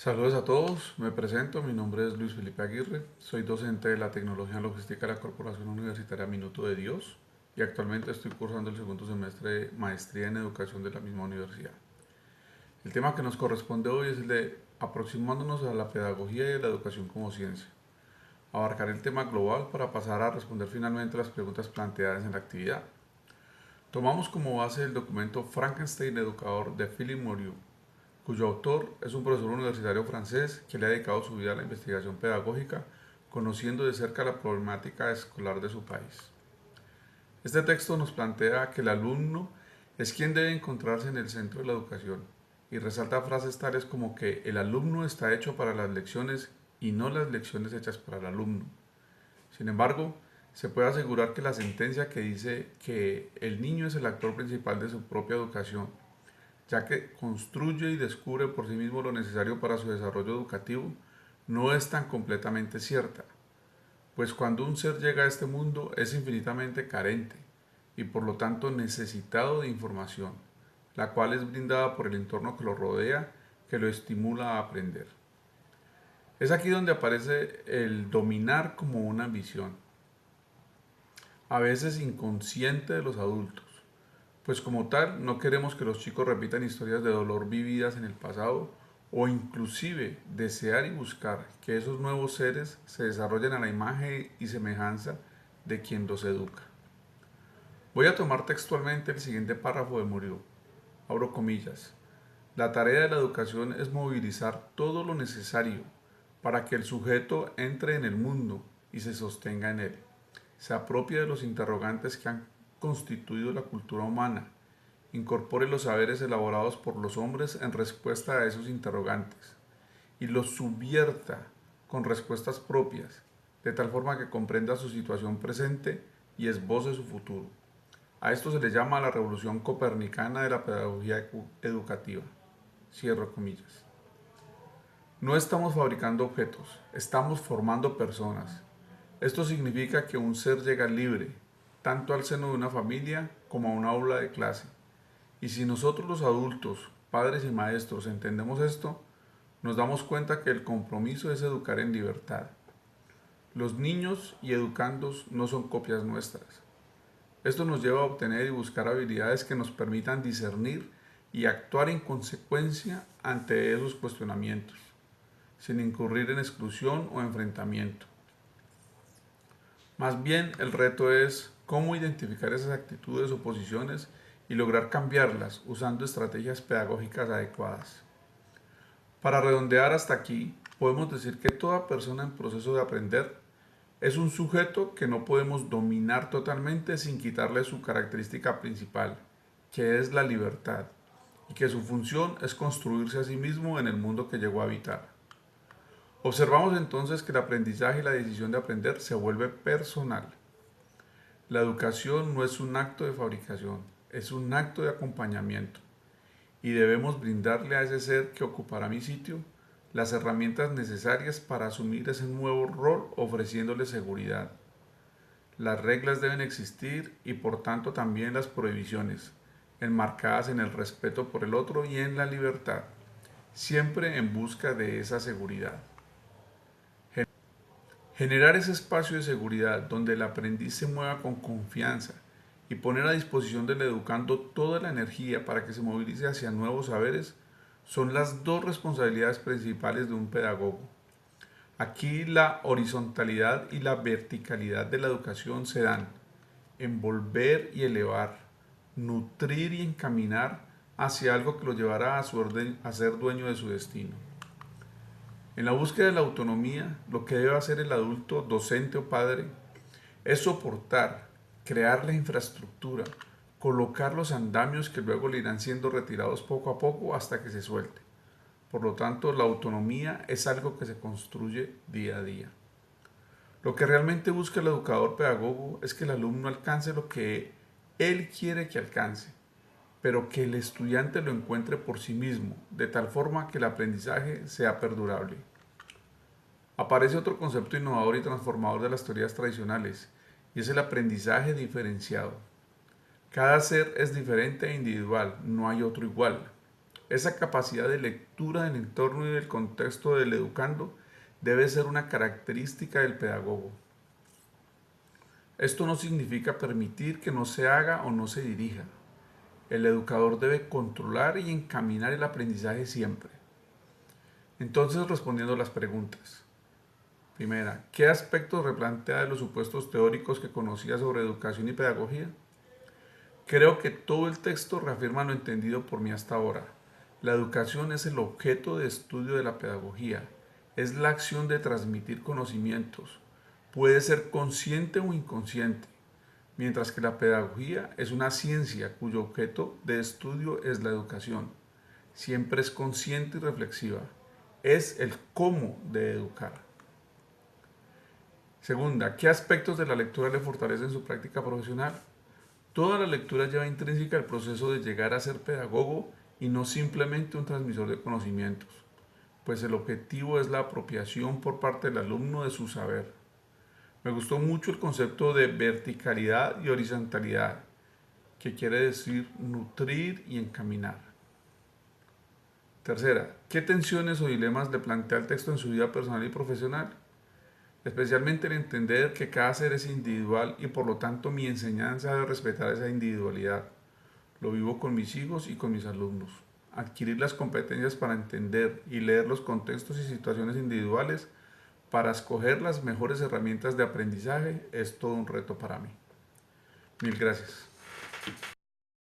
Saludos a todos, me presento, mi nombre es Luis Felipe Aguirre, soy docente de la tecnología en logística de la Corporación Universitaria Minuto de Dios y actualmente estoy cursando el segundo semestre de maestría en educación de la misma universidad. El tema que nos corresponde hoy es el de aproximándonos a la pedagogía y a la educación como ciencia. Abarcar el tema global para pasar a responder finalmente las preguntas planteadas en la actividad. Tomamos como base el documento Frankenstein Educador de Philippe Moriot, cuyo autor es un profesor universitario francés que le ha dedicado su vida a la investigación pedagógica, conociendo de cerca la problemática escolar de su país. Este texto nos plantea que el alumno es quien debe encontrarse en el centro de la educación y resalta frases tales como que el alumno está hecho para las lecciones y no las lecciones hechas para el alumno. Sin embargo, se puede asegurar que la sentencia que dice que el niño es el actor principal de su propia educación, ya que construye y descubre por sí mismo lo necesario para su desarrollo educativo, no es tan completamente cierta, pues cuando un ser llega a este mundo es infinitamente carente y por lo tanto necesitado de información, la cual es brindada por el entorno que lo rodea, que lo estimula a aprender. Es aquí donde aparece el dominar como una ambición, a veces inconsciente de los adultos, pues como tal no queremos que los chicos repitan historias de dolor vividas en el pasado o inclusive desear y buscar que esos nuevos seres se desarrollen a la imagen y semejanza de quien los educa. Voy a tomar textualmente el siguiente párrafo de Murió. Abro comillas. La tarea de la educación es movilizar todo lo necesario para que el sujeto entre en el mundo y se sostenga en él. Se apropie de los interrogantes que han constituido la cultura humana, incorpore los saberes elaborados por los hombres en respuesta a esos interrogantes y los subvierta con respuestas propias, de tal forma que comprenda su situación presente y esboce su futuro. A esto se le llama la revolución copernicana de la pedagogía educativa. Cierro comillas. No estamos fabricando objetos, estamos formando personas. Esto significa que un ser llega libre, tanto al seno de una familia como a un aula de clase. Y si nosotros los adultos, padres y maestros entendemos esto, nos damos cuenta que el compromiso es educar en libertad. Los niños y educandos no son copias nuestras. Esto nos lleva a obtener y buscar habilidades que nos permitan discernir y actuar en consecuencia ante esos cuestionamientos, sin incurrir en exclusión o enfrentamiento. Más bien, el reto es cómo identificar esas actitudes o posiciones y lograr cambiarlas usando estrategias pedagógicas adecuadas. Para redondear hasta aquí, podemos decir que toda persona en proceso de aprender es un sujeto que no podemos dominar totalmente sin quitarle su característica principal, que es la libertad, y que su función es construirse a sí mismo en el mundo que llegó a habitar. Observamos entonces que el aprendizaje y la decisión de aprender se vuelve personal. La educación no es un acto de fabricación, es un acto de acompañamiento y debemos brindarle a ese ser que ocupará mi sitio las herramientas necesarias para asumir ese nuevo rol ofreciéndole seguridad. Las reglas deben existir y por tanto también las prohibiciones, enmarcadas en el respeto por el otro y en la libertad, siempre en busca de esa seguridad. Generar ese espacio de seguridad donde el aprendiz se mueva con confianza y poner a disposición del educando toda la energía para que se movilice hacia nuevos saberes son las dos responsabilidades principales de un pedagogo. Aquí la horizontalidad y la verticalidad de la educación se dan: envolver y elevar, nutrir y encaminar hacia algo que lo llevará a ser dueño de su destino. En la búsqueda de la autonomía, lo que debe hacer el adulto, docente o padre, es soportar, crear la infraestructura, colocar los andamios que luego le irán siendo retirados poco a poco hasta que se suelte. Por lo tanto, la autonomía es algo que se construye día a día. Lo que realmente busca el educador pedagogo es que el alumno alcance lo que él quiere que alcance, pero que el estudiante lo encuentre por sí mismo, de tal forma que el aprendizaje sea perdurable. Aparece otro concepto innovador y transformador de las teorías tradicionales, y es el aprendizaje diferenciado. Cada ser es diferente e individual, no hay otro igual. Esa capacidad de lectura del entorno y del contexto del educando debe ser una característica del pedagogo. Esto no significa permitir que no se haga o no se dirija. El educador debe controlar y encaminar el aprendizaje siempre. Entonces, respondiendo a las preguntas. Primera, ¿qué aspectos replantea de los supuestos teóricos que conocía sobre educación y pedagogía? Creo que todo el texto reafirma lo entendido por mí hasta ahora. La educación es el objeto de estudio de la pedagogía, es la acción de transmitir conocimientos. Puede ser consciente o inconsciente, mientras que la pedagogía es una ciencia cuyo objeto de estudio es la educación. Siempre es consciente y reflexiva. Es el cómo de educar. Segunda, ¿qué aspectos de la lectura le fortalecen su práctica profesional? Toda la lectura lleva intrínseca el proceso de llegar a ser pedagogo y no simplemente un transmisor de conocimientos, pues el objetivo es la apropiación por parte del alumno de su saber. Me gustó mucho el concepto de verticalidad y horizontalidad, que quiere decir nutrir y encaminar. Tercera, ¿qué tensiones o dilemas le plantea el texto en su vida personal y profesional? Especialmente el entender que cada ser es individual y por lo tanto mi enseñanza debe respetar esa individualidad. Lo vivo con mis hijos y con mis alumnos. Adquirir las competencias para entender y leer los contextos y situaciones individuales para escoger las mejores herramientas de aprendizaje es todo un reto para mí. Mil gracias.